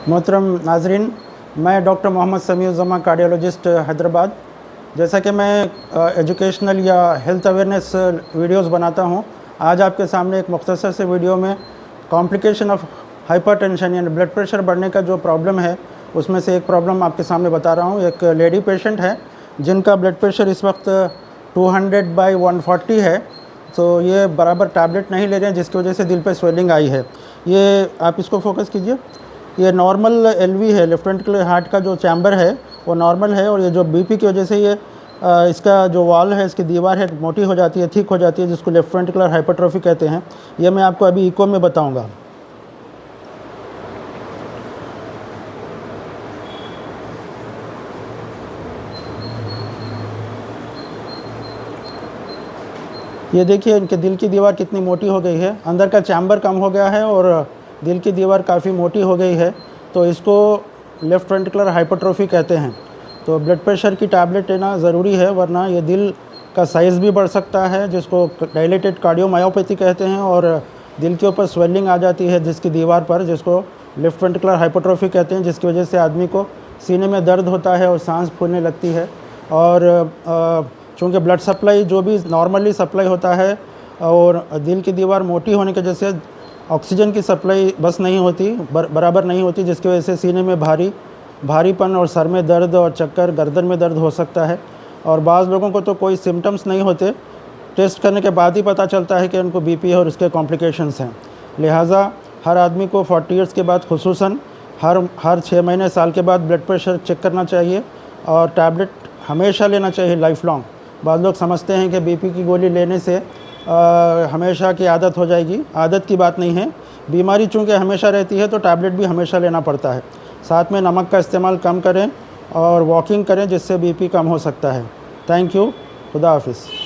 मोहतरम नाजरीन, मैं डॉक्टर मोहम्मद समीउज़्ज़मा कार्डियोलॉजिस्ट हैदराबाद। जैसा कि मैं एजुकेशनल या हेल्थ अवेयरनेस वीडियोस बनाता हूं, आज आपके सामने एक मुख्तसर से वीडियो में कॉम्प्लिकेशन ऑफ हाइपरटेंशन यानी ब्लड प्रेशर बढ़ने का जो प्रॉब्लम है उसमें से एक प्रॉब्लम आपके सामने बता रहा हूं। एक लेडी पेशेंट है जिनका ब्लड प्रेशर इस वक्त 200/140 है। तो ये बराबर टैबलेट नहीं ले रहे हैं, जिसकी वजह से दिल पे स्वेलिंग आई है। ये आप इसको फोकस कीजिए। ये नॉर्मल एलवी है, लेफ्ट वेंट्रिकुलर हार्ट का जो चैम्बर है वो नॉर्मल है, और ये जो बीपी की वजह से ये इसका जो वॉल है, इसकी दीवार है, मोटी हो जाती है, थिक हो जाती है, जिसको लेफ्ट वेंट्रिकुलर हाइपरट्रोफी कहते हैं। ये मैं आपको अभी इको में बताऊंगा। ये देखिए इनके दिल की दीवार कितनी मोटी हो गई है, अंदर का चैम्बर कम हो गया है और दिल की दीवार काफ़ी मोटी हो गई है। तो इसको लेफ़्ट वेंट्रिकुलर हाइपरट्रोफी कहते हैं। तो ब्लड प्रेशर की टैबलेट लेना ज़रूरी है, वरना ये दिल का साइज़ भी बढ़ सकता है, जिसको डायलेटेड कार्डियोमायोपैथी कहते हैं, और दिल के ऊपर स्वेलिंग आ जाती है जिसकी दीवार पर, जिसको लेफ़्ट वेंट्रिकुलर हाइपरट्रोफी कहते हैं, जिसकी वजह से आदमी को सीने में दर्द होता है और सांस फूलने लगती है। और चूँकि ब्लड सप्लाई जो भी नॉर्मली सप्लाई होता है और दिल की दीवार मोटी होने की वजह से ऑक्सीजन की सप्लाई बस नहीं होती, बराबर नहीं होती, जिसकी वजह से सीने में भारीपन और सर में दर्द और चक्कर, गर्दन में दर्द हो सकता है। और बाज़ लोगों को तो कोई सिम्टम्स नहीं होते, टेस्ट करने के बाद ही पता चलता है कि उनको बीपी है और उसके कॉम्प्लिकेशंस हैं। लिहाजा हर आदमी को 40 ईयर्स के बाद खुसूसन हर 6 महीने साल के बाद ब्लड प्रेशर चेक करना चाहिए, और टैबलेट हमेशा लेना चाहिए, लाइफ लॉन्ग। बाद लोग समझते हैं कि बीपी की गोली लेने से हमेशा की आदत हो जाएगी। आदत की बात नहीं है, बीमारी चूँकि हमेशा रहती है तो टैबलेट भी हमेशा लेना पड़ता है। साथ में नमक का इस्तेमाल कम करें और वॉकिंग करें, जिससे बीपी कम हो सकता है। Thank you. खुदा हाफिज़।